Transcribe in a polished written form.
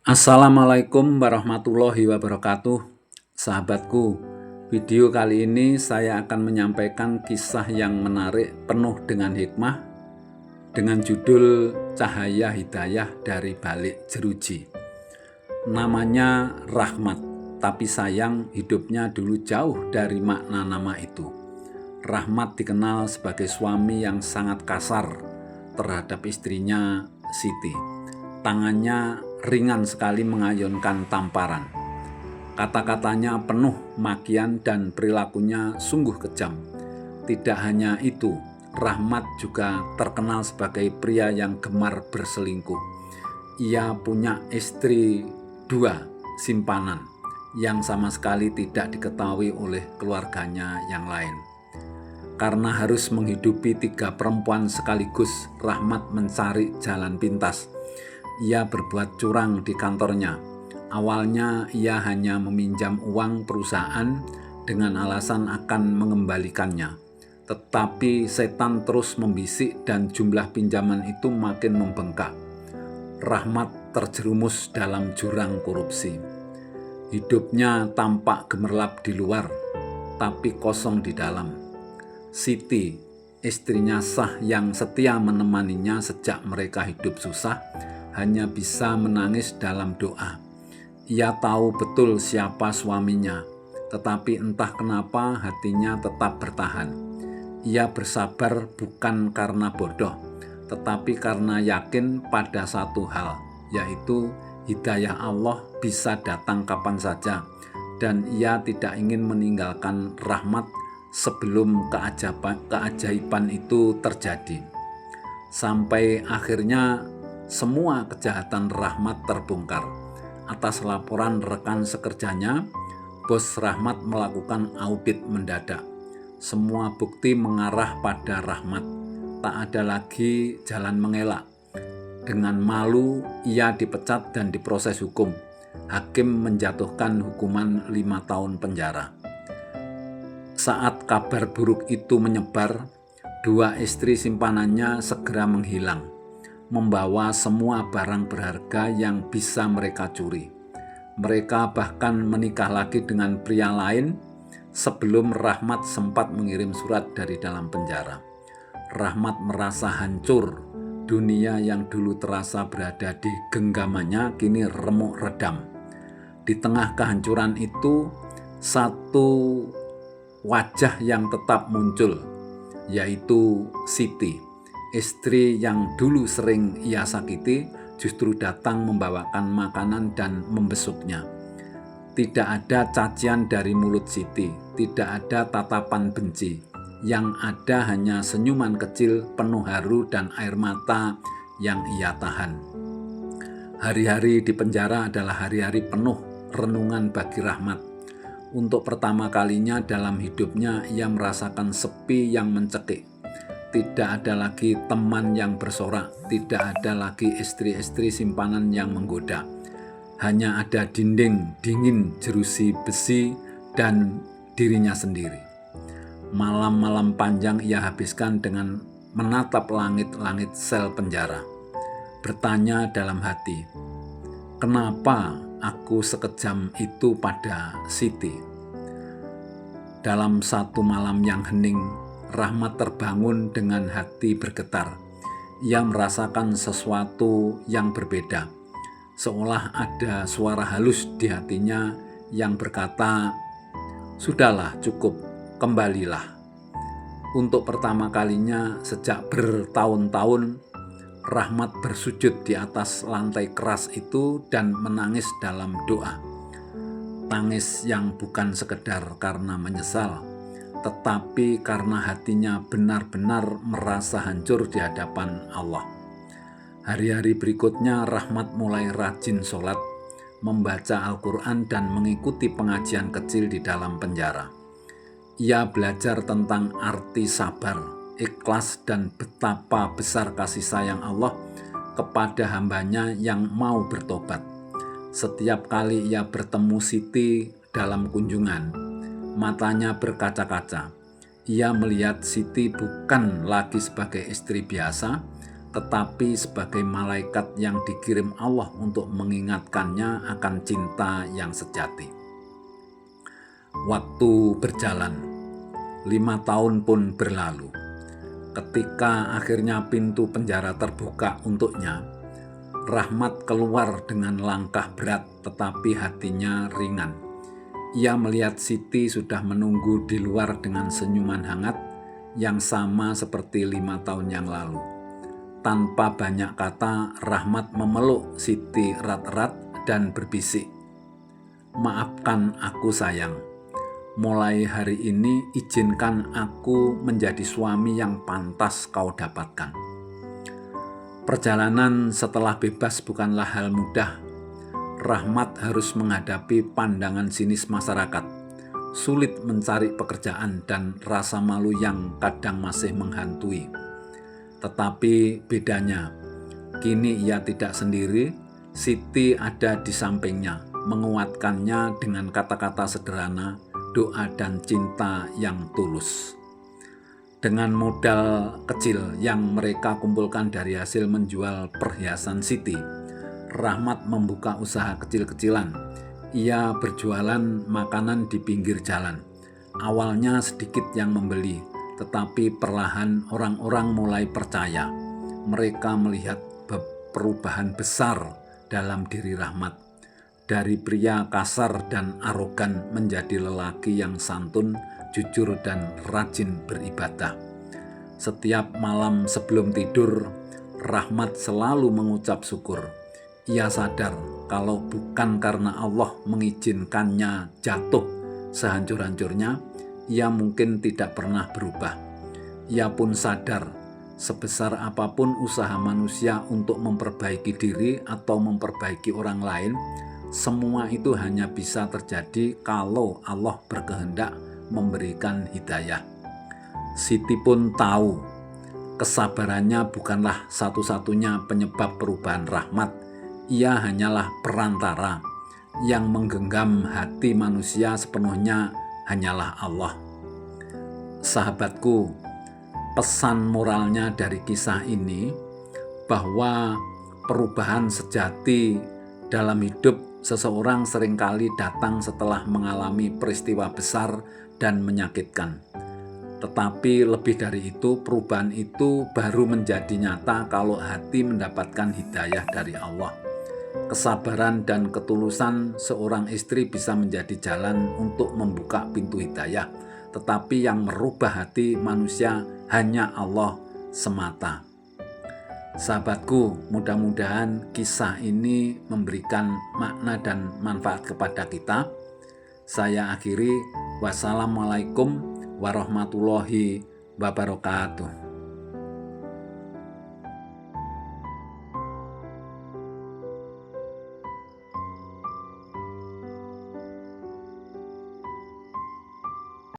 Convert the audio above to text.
Assalamualaikum warahmatullahi wabarakatuh. Sahabatku, video kali ini saya akan menyampaikan kisah yang menarik penuh dengan hikmah dengan judul Cahaya Hidayah dari Balik Jeruji. Namanya Rahmat, tapi sayang hidupnya dulu jauh dari makna nama itu. Rahmat dikenal sebagai suami yang sangat kasar terhadap istrinya Siti. Tangannya ringan sekali mengayunkan tamparan. Kata-katanya penuh makian dan perilakunya sungguh kejam. Tidak hanya itu, Rahmat juga terkenal sebagai pria yang gemar berselingkuh. Ia punya istri 2 simpanan yang sama sekali tidak diketahui oleh keluarganya yang lain. Karena harus menghidupi 3 perempuan sekaligus, Rahmat mencari jalan pintas. Ia berbuat curang di kantornya. Awalnya ia hanya meminjam uang perusahaan dengan alasan akan mengembalikannya. Tetapi setan terus membisik dan jumlah pinjaman itu makin membengkak. Rahmat terjerumus dalam jurang korupsi. Hidupnya tampak gemerlap di luar, tapi kosong di dalam. Siti, istrinya sah yang setia menemaninya sejak mereka hidup susah, hanya bisa menangis dalam doa. Ia tahu betul siapa suaminya, tetapi entah kenapa hatinya tetap bertahan. Ia bersabar bukan karena bodoh, tetapi karena yakin pada satu hal, yaitu hidayah Allah bisa datang kapan saja, dan ia tidak ingin meninggalkan Rahmat sebelum keajaiban itu terjadi. Sampai akhirnya semua kejahatan Rahmat terbongkar. Atas laporan rekan sekerjanya, bos Rahmat melakukan audit mendadak. Semua bukti mengarah pada Rahmat. Tak ada lagi jalan mengelak. Dengan malu, ia dipecat dan diproses hukum. Hakim menjatuhkan hukuman 5 tahun penjara. Saat kabar buruk itu menyebar, 2 istri simpanannya segera menghilang, membawa semua barang berharga yang bisa mereka curi. Mereka bahkan menikah lagi dengan pria lain sebelum Rahmat sempat mengirim surat dari dalam penjara. Rahmat merasa hancur. Dunia yang dulu terasa berada di genggamannya kini remuk redam. Di tengah kehancuran itu, satu wajah yang tetap muncul, yaitu Siti. Istri yang dulu sering ia sakiti justru datang membawakan makanan dan membesuknya. Tidak ada cacian dari mulut Siti, tidak ada tatapan benci. Yang ada hanya senyuman kecil penuh haru dan air mata yang ia tahan. Hari-hari di penjara adalah hari-hari penuh renungan bagi Rahmat. Untuk pertama kalinya dalam hidupnya ia merasakan sepi yang mencekik. Tidak ada lagi teman yang bersorak, tidak ada lagi istri-istri simpanan yang menggoda. Hanya ada dinding dingin jerusi besi dan dirinya sendiri. Malam-malam panjang ia habiskan dengan menatap langit-langit sel penjara. Bertanya dalam hati, kenapa aku sekejam itu pada Siti? Dalam satu malam yang hening, Rahmat terbangun dengan hati bergetar. Ia merasakan sesuatu yang berbeda. Seolah ada suara halus di hatinya yang berkata, "Sudahlah, cukup, kembalilah." Untuk pertama kalinya sejak bertahun-tahun, Rahmat bersujud di atas lantai keras itu dan menangis dalam doa. Tangis yang bukan sekedar karena menyesal, tetapi karena hatinya benar-benar merasa hancur di hadapan Allah. Hari-hari berikutnya Rahmat mulai rajin sholat, membaca Al-Quran dan mengikuti pengajian kecil di dalam penjara. Ia belajar tentang arti sabar, ikhlas, dan betapa besar kasih sayang Allah kepada hambanya yang mau bertobat. Setiap kali ia bertemu Siti dalam kunjungan, matanya berkaca-kaca. Ia melihat Siti bukan lagi sebagai istri biasa, tetapi sebagai malaikat yang dikirim Allah untuk mengingatkannya akan cinta yang sejati. Waktu berjalan, 5 tahun pun berlalu. Ketika akhirnya pintu penjara terbuka untuknya, Rahmat keluar dengan langkah berat tetapi hatinya ringan. Ia melihat Siti sudah menunggu di luar dengan senyuman hangat yang sama seperti 5 tahun yang lalu. Tanpa banyak kata, Rahmat memeluk Siti erat-erat dan berbisik, "Maafkan aku sayang. Mulai hari ini izinkan aku menjadi suami yang pantas kau dapatkan." Perjalanan setelah bebas bukanlah hal mudah. Rahmat harus menghadapi pandangan sinis masyarakat, sulit mencari pekerjaan dan rasa malu yang kadang masih menghantui. Tetapi bedanya, kini ia tidak sendiri, Siti ada di sampingnya, menguatkannya dengan kata-kata sederhana, doa dan cinta yang tulus. Dengan modal kecil yang mereka kumpulkan dari hasil menjual perhiasan Siti, Rahmat membuka usaha kecil-kecilan. Ia berjualan makanan di pinggir jalan. Awalnya sedikit yang membeli, tetapi perlahan orang-orang mulai percaya. Mereka melihat perubahan besar dalam diri Rahmat. Dari pria kasar dan arogan menjadi lelaki yang santun, jujur, dan rajin beribadah. Setiap malam sebelum tidur, Rahmat selalu mengucap syukur. Ia sadar kalau bukan karena Allah mengizinkannya jatuh sehancur-hancurnya, ia mungkin tidak pernah berubah. Ia pun sadar, sebesar apapun usaha manusia untuk memperbaiki diri atau memperbaiki orang lain, semua itu hanya bisa terjadi kalau Allah berkehendak memberikan hidayah. Siti pun tahu kesabarannya bukanlah satu-satunya penyebab perubahan Rahmat. Ia hanyalah perantara. Yang menggenggam hati manusia sepenuhnya hanyalah Allah. Sahabatku, pesan moralnya dari kisah ini bahwa perubahan sejati dalam hidup seseorang seringkali datang setelah mengalami peristiwa besar dan menyakitkan. Tetapi lebih dari itu, perubahan itu baru menjadi nyata kalau hati mendapatkan hidayah dari Allah. Kesabaran dan ketulusan seorang istri bisa menjadi jalan untuk membuka pintu hidayah, tetapi yang merubah hati manusia hanya Allah semata. Sahabatku, mudah-mudahan kisah ini memberikan makna dan manfaat kepada kita. Saya akhiri, wassalamualaikum warahmatullahi wabarakatuh.